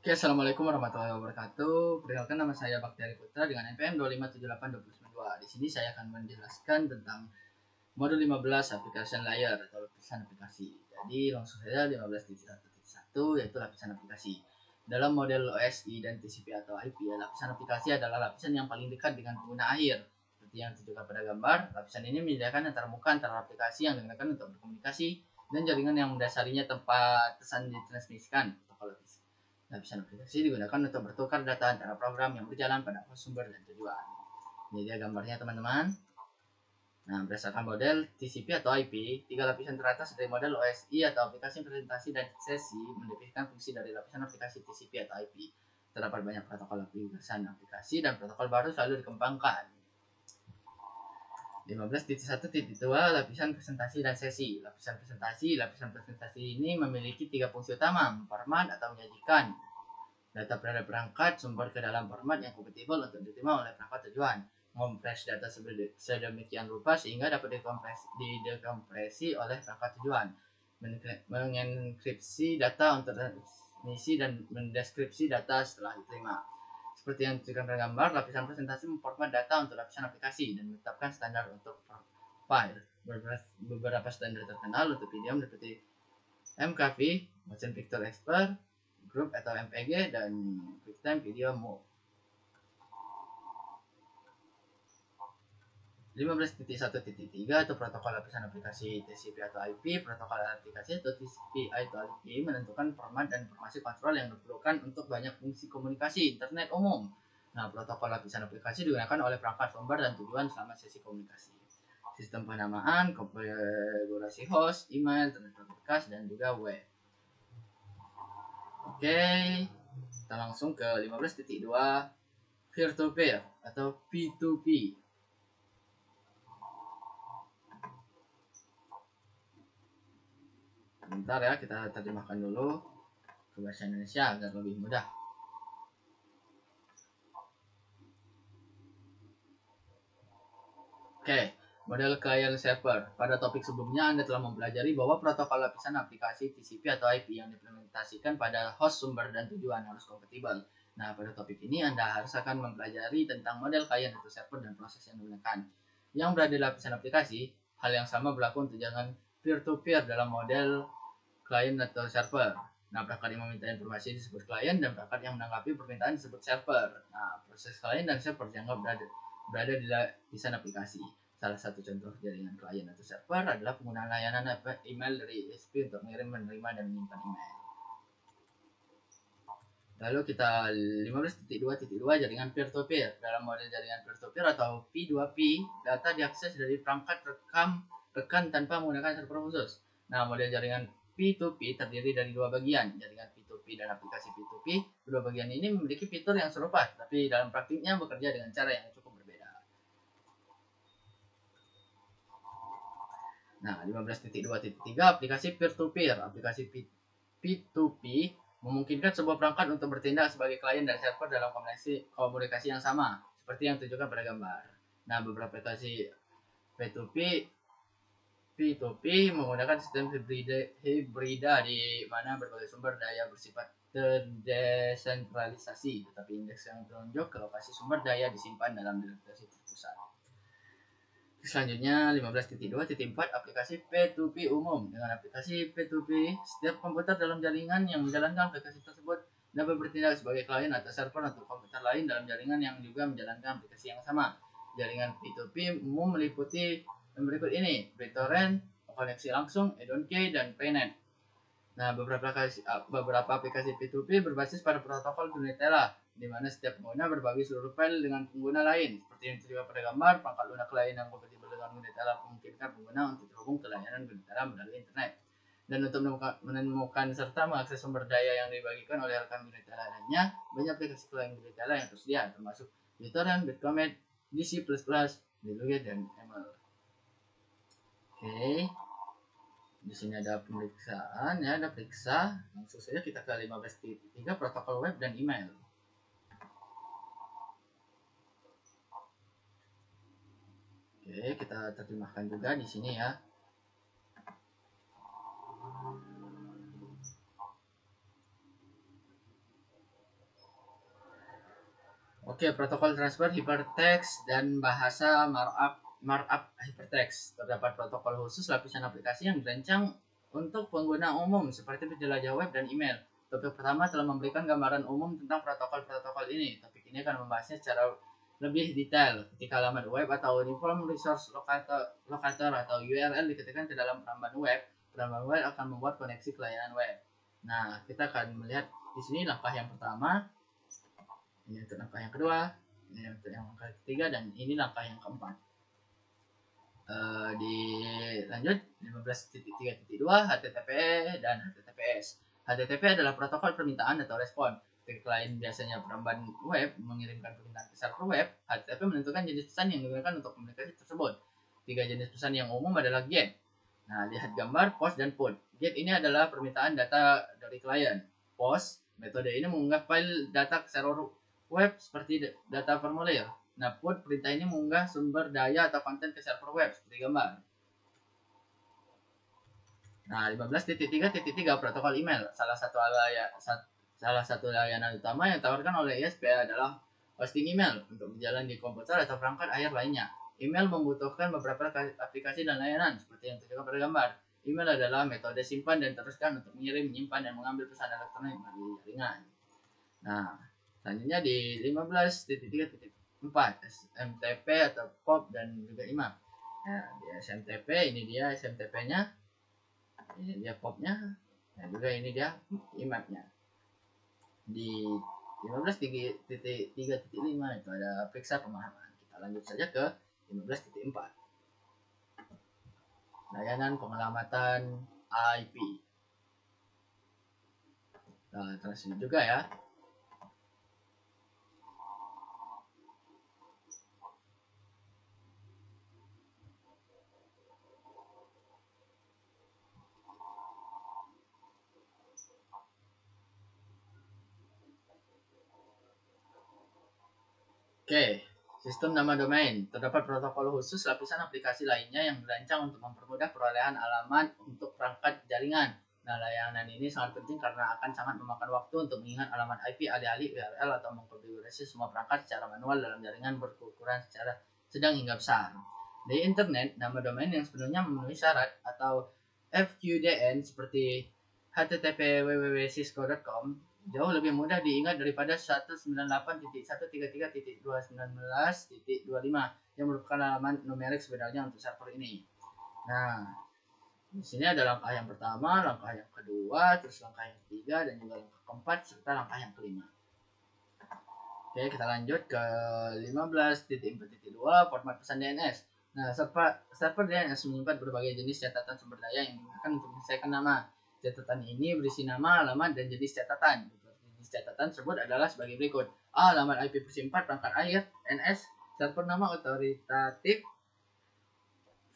Oke, assalamualaikum warahmatullahi wabarakatuh. Perkenalkan, nama saya Baktiari Putra dengan NPM 25782. Di sini saya akan menjelaskan tentang modul 15 application layer atau lapisan aplikasi. Jadi langsung saja 15.1.1 yaitu lapisan aplikasi. Dalam model OSI dan TCP atau IP, lapisan aplikasi adalah lapisan yang paling dekat dengan pengguna akhir. Seperti yang ditunjukkan pada gambar, lapisan ini menyediakan antarmuka antara aplikasi yang digunakan untuk berkomunikasi dan jaringan yang mendasarinya tempat pesan ditransmisikan. Lapisan aplikasi digunakan untuk bertukar data antara program yang berjalan pada sumber dan tujuan. Ini dia gambarnya, teman-teman. Nah, berdasarkan model TCP atau IP, tiga lapisan teratas dari model OSI atau aplikasi presentasi dan sesi mendefinisikan fungsi dari lapisan aplikasi TCP atau IP. Terdapat banyak protokol aplikasi dan protokol baru selalu dikembangkan. 15.1.2 lapisan presentasi dan sesi. Lapisan presentasi ini memiliki tiga fungsi utama: memformat atau menyajikan data pada perangkat sumber ke dalam format yang kompatibel untuk diterima oleh perangkat tujuan, mengkompres data sedemikian rupa sehingga dapat didekompresi oleh perangkat tujuan, mengenkripsi data untuk transmisi dan mendeskripsi data setelah diterima. Seperti yang ditunjukkan pada gambar, lapisan presentasi memformat data untuk lapisan aplikasi dan menetapkan standar untuk file. Beberapa standar terkenal untuk video seperti MKV, Motion Picture Expert, Group atau MPG, dan QuickTime Video Mode. 15.1.3 atau protokol lapisan aplikasi TCP atau IP. Protokol aplikasi atau TCP atau IP menentukan format dan informasi kontrol yang diperlukan untuk banyak fungsi komunikasi internet umum. Nah, protokol lapisan aplikasi digunakan oleh perangkat sumber dan tujuan selama sesi komunikasi. Sistem penamaan, konfigurasi host, email, terminal berkas, dan juga web. Oke, kita langsung ke 15.2 peer-to-peer atau P2P. Bentar ya, kita terjemahkan dulu ke bahasa Indonesia agar lebih mudah. Oke, model client server. Pada topik sebelumnya Anda telah mempelajari bahwa protokol lapisan aplikasi TCP atau IP yang diimplementasikan pada host sumber dan tujuan harus kompatibel. Nah, pada topik ini Anda harus akan mempelajari tentang model client atau server dan proses yang digunakan. Yang berada di lapisan aplikasi, hal yang sama berlaku untuk jaringan peer-to-peer dalam model klien atau server. Nah, perangkat yang meminta informasi disebut klien dan perangkat yang menanggapi permintaan disebut server. Nah, proses klien dan server dianggap berada di lapisan aplikasi. Salah satu contoh jaringan klien atau server adalah penggunaan layanan email dari ISP untuk mengirim, menerima, dan menyimpan email. Lalu kita 15.2.2 jaringan peer-to-peer. Dalam model jaringan peer-to-peer atau P2P, data diakses dari perangkat rekan tanpa menggunakan server khusus. Nah, model jaringan P2P terdiri dari dua bagian, jaringan P2P dan aplikasi P2P. Kedua bagian ini memiliki fitur yang serupa, tapi dalam praktiknya bekerja dengan cara yang cukup berbeda. Nah, 15.2.3 aplikasi peer-to-peer. Aplikasi P2P memungkinkan sebuah perangkat untuk bertindak sebagai klien dan server dalam komunikasi yang sama, seperti yang ditunjukkan pada gambar. Nah, beberapa aplikasi P2P P2P menggunakan sistem hibrida di mana berbagai sumber daya bersifat terdesentralisasi, tetapi indeks yang menunjuk ke lokasi sumber daya disimpan dalam lokasi terpusat. Selanjutnya 15.2.4 aplikasi P2P umum. Dengan aplikasi P2P, setiap komputer dalam jaringan yang menjalankan aplikasi tersebut dapat bertindak sebagai klien atau server untuk komputer lain dalam jaringan yang juga menjalankan aplikasi yang sama. Jaringan P2P umum meliputi berikut ini: BitTorrent, koneksi langsung, EDONKey, dan PayNet. Nah, beberapa aplikasi P2P berbasis pada protokol Dunetella, di mana setiap pengguna berbagi seluruh file dengan pengguna lain. Seperti yang terlihat pada gambar, perangkat lunak lain yang kompatibel dengan Dunetella memungkinkan pengguna untuk terhubung ke layanan Dunetella melalui internet. Dan untuk menemukan serta mengakses sumber daya yang dibagikan oleh rekan Dunetella lainnya, banyak aplikasi klien Dunetella yang tersedia, termasuk BitTorrent, Bitcomet, DC++, Diluget, dan ML. Oke. Di sini ada pemeriksaan ya, ada periksa. Langsung saja kita ke 15.3 protokol web dan email. Oke, kita terjemahkan juga di sini ya. Oke, protokol transfer hypertext dan bahasa markup hypertext. Terdapat protokol khusus lapisan aplikasi yang dirancang untuk pengguna umum seperti penjelajah web dan email. Topik pertama telah memberikan gambaran umum tentang protokol-protokol ini. Topik ini akan membahasnya secara lebih detail ketika alamat web atau uniform resource locator atau URL diketikkan ke dalam peramban web akan membuat koneksi ke layanan web. Nah, kita akan melihat di sini langkah yang pertama, ini untuk langkah yang kedua, ini untuk yang langkah ketiga, dan ini langkah yang keempat. Dilanjut 15.3.2 HTTP dan HTTPS. HTTP adalah protokol permintaan atau respon. Ketika klien biasanya peramban web mengirimkan permintaan ke server web, HTTP menentukan jenis pesan yang digunakan untuk komunikasi tersebut. 3 jenis pesan yang umum adalah GET. Nah, lihat gambar POST dan PUT. GET ini adalah permintaan data dari klien. POST, metode ini mengunggah file data ke server web seperti data formulir. Nah, PUT, perintah ini mengunggah sumber daya atau konten ke server web seperti gambar. Nah, 15.3.3 protokol email. Salah satu layanan utama yang ditawarkan oleh ISP adalah hosting email untuk berjalan di komputer atau perangkat layar lainnya. Email membutuhkan beberapa aplikasi dan layanan seperti yang terlihat pada gambar. Email adalah metode simpan dan teruskan untuk mengirim, menyimpan, dan mengambil pesan elektronik melalui jaringan. Nah, selanjutnya di 15.3.4 SMTP atau POP dan juga IMAP. Nah, di SMTP ini dia SMTP-nya, ini dia POP-nya, dan juga ini dia IMAP-nya. Di 15.3.5 itu ada periksa pemahaman. Kita lanjut saja ke 15.4. Layanan pengelamatan IP. Nah, translate juga ya. Oke, sistem nama domain. Terdapat protokol khusus lapisan aplikasi lainnya yang dirancang untuk mempermudah perolehan alamat untuk perangkat jaringan. Nah, layanan ini sangat penting karena akan sangat memakan waktu untuk mengingat alamat IP alih-alih URL atau mengkonfigurasi semua perangkat secara manual dalam jaringan berukuran secara sedang hingga besar. Di internet, nama domain yang sepenuhnya memenuhi syarat atau FQDN seperti http www.cisco.com jauh lebih mudah diingat daripada 198.133.219.25 yang merupakan alamat numerik sebenarnya untuk server ini. Nah, di sini ada langkah yang pertama, langkah yang kedua, terus langkah yang ketiga, dan juga langkah keempat, serta langkah yang kelima. Oke, kita lanjut ke 15.4.2 format pesan DNS. Nah, server DNS menyimpan berbagai jenis catatan sumber daya yang digunakan untuk menyelesaikan nama. Catatan ini berisi nama, alamat, dan jenis catatan. Jenis catatan tersebut adalah sebagai berikut. A. Alamat IP versi 4 perangkat air NS server nama otoritatif.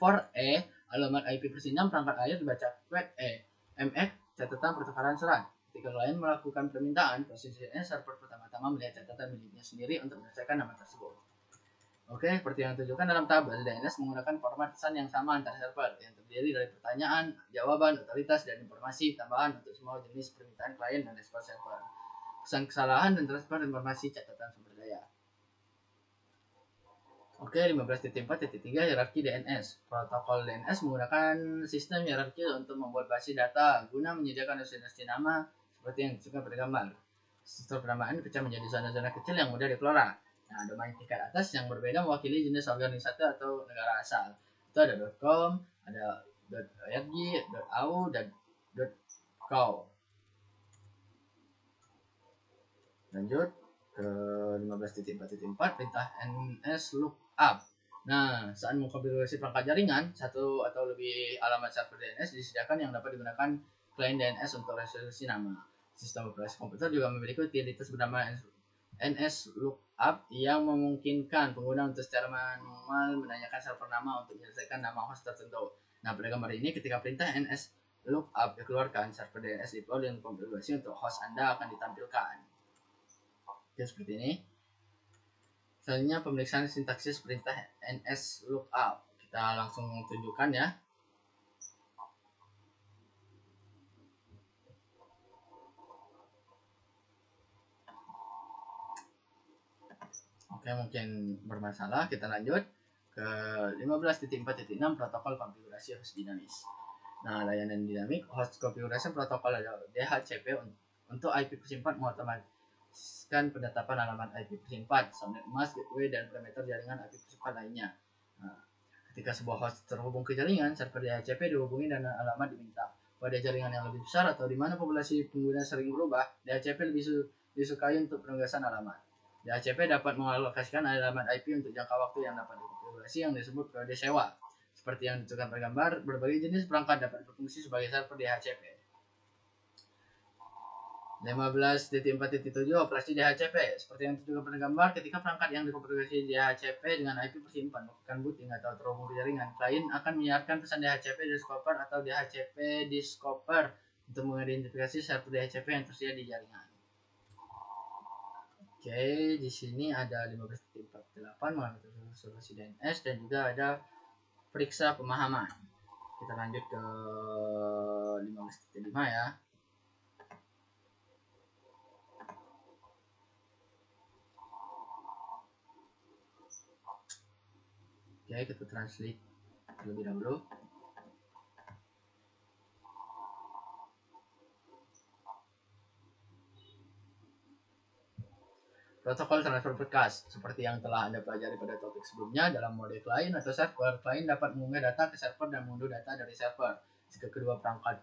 For E. Alamat IP versi 6 perangkat air dibaca queue E. MX catatan pertukaran surat. Ketika klien melakukan permintaan, proses DNS server pertama-tama melihat catatan miliknya sendiri untuk menyelesaikan nama tersebut. Oke, seperti yang ditunjukkan dalam tabel, DNS menggunakan format pesan yang sama antar server yang terdiri dari pertanyaan, jawaban, otoritas, dan informasi tambahan untuk semua jenis permintaan klien dan respon server. Pesan kesalahan dan transfer informasi catatan sumber daya. Oke, 15.4.3 hierarki DNS. Protokol DNS menggunakan sistem hierarki untuk membuat basis data guna menyediakan destinasi nama seperti yang disebutkan pada gambar. Sistem penamaan dipecah menjadi zona-zona kecil yang mudah dikelola. Nah, domain tingkat atas yang berbeda mewakili jenis organisasi atau negara asal. Itu ada .com, ada .org, .au, dan .co. Lanjut ke 15.4.4 perintah NS lookup. Nah, saat mengkonfigurasi perangkat jaringan, satu atau lebih alamat server DNS disediakan yang dapat digunakan klien DNS untuk resolusi nama. Sistem operasi komputer juga memiliki utilitas bernama NS lookup yang memungkinkan pengguna untuk secara manual menanyakan server nama untuk menyelesaikan nama host tertentu. Nah, pada gambar ini ketika perintah NS lookup dikeluarkan, server DNS deploy dan konfigurasi untuk host Anda akan ditampilkan. Oke, seperti ini. Selanjutnya pemeriksaan sintaksis perintah NS lookup. Kita langsung tunjukkan ya. Oke, mungkin bermasalah. Kita lanjut ke 15.4.6 protokol konfigurasi host dinamis. Nah, layanan dinamik host configuration protocol adalah DHCP untuk IP persimpan mengotomatiskan penetapan alamat IP persimpan, subnet mask, gateway, dan parameter jaringan IP persimpan lainnya. Nah, ketika sebuah host terhubung ke jaringan, server DHCP dihubungi dan alamat diminta. Pada jaringan yang lebih besar atau di mana populasi pengguna sering berubah, DHCP lebih disukai untuk penugasan alamat. DHCP dapat mengalokasikan alamat IP untuk jangka waktu yang dapat dikonfigurasi yang disebut periode sewa. Seperti yang ditunjukkan pada gambar, berbagai jenis perangkat dapat berfungsi sebagai server DHCP. 15.4.7 operasi DHCP. Seperti yang ditunjukkan pada gambar, ketika perangkat yang dikonfigurasi DHCP dengan IP persimpan melakukan booting atau terhubung ke jaringan, klien akan menyiarkan pesan DHCP discover atau DHCP discover untuk mengidentifikasi server DHCP yang tersedia di jaringan. Oke, di sini ada 15.48 mengenai solusi DNS dan juga ada periksa pemahaman. Kita lanjut ke 15.5 ya. Oke, kita translate terlebih dahulu. Protokol transfer berkas, seperti yang telah Anda pelajari pada topik sebelumnya, dalam mode klien atau server, klien dapat mengunggah data ke server dan mengunduh data dari server. Jika kedua perangkat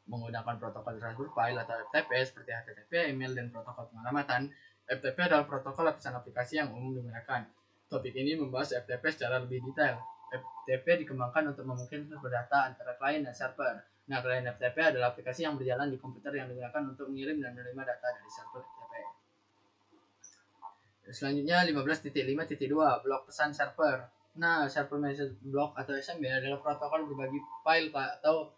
menggunakan protokol transfer file atau FTP seperti HTTP, email, dan protokol pengalamatan, FTP adalah protokol lapisan aplikasi yang umum digunakan. Topik ini membahas FTP secara lebih detail. FTP dikembangkan untuk memungkinkan berdata antara klien dan server. Nah, klien FTP adalah aplikasi yang berjalan di komputer yang digunakan untuk mengirim dan menerima data dari server FTP. Selanjutnya 15.5.2 blok pesan server. Nah, server message block atau SMB adalah protokol berbagi file atau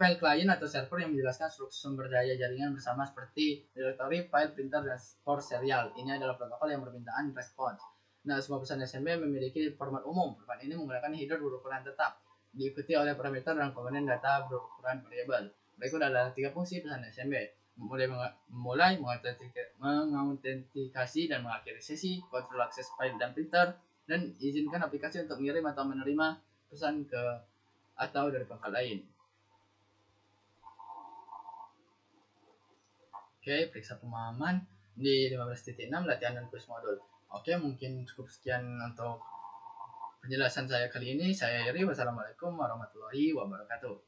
file klien atau server yang menjelaskan struktur sumber daya jaringan bersama seperti directory, file, printer, dan store serial. Ini adalah protokol yang permintaan response. Nah, semua pesan SMB memiliki format umum. Format ini menggunakan header berukuran tetap, diikuti oleh parameter dan komponen data berukuran variabel. Berikut adalah 3 fungsi pesan SMB. Memulai mengautentikasi dan mengakhiri sesi, kontrol akses file dan printer, dan izinkan aplikasi untuk mengirim atau menerima pesan ke atau dari perangkat lain. Oke, periksa pemahaman di 15.6 latihan dan kuis modul. Oke, mungkin cukup sekian untuk penjelasan saya kali ini. Saya Eri, wassalamualaikum warahmatullahi wabarakatuh.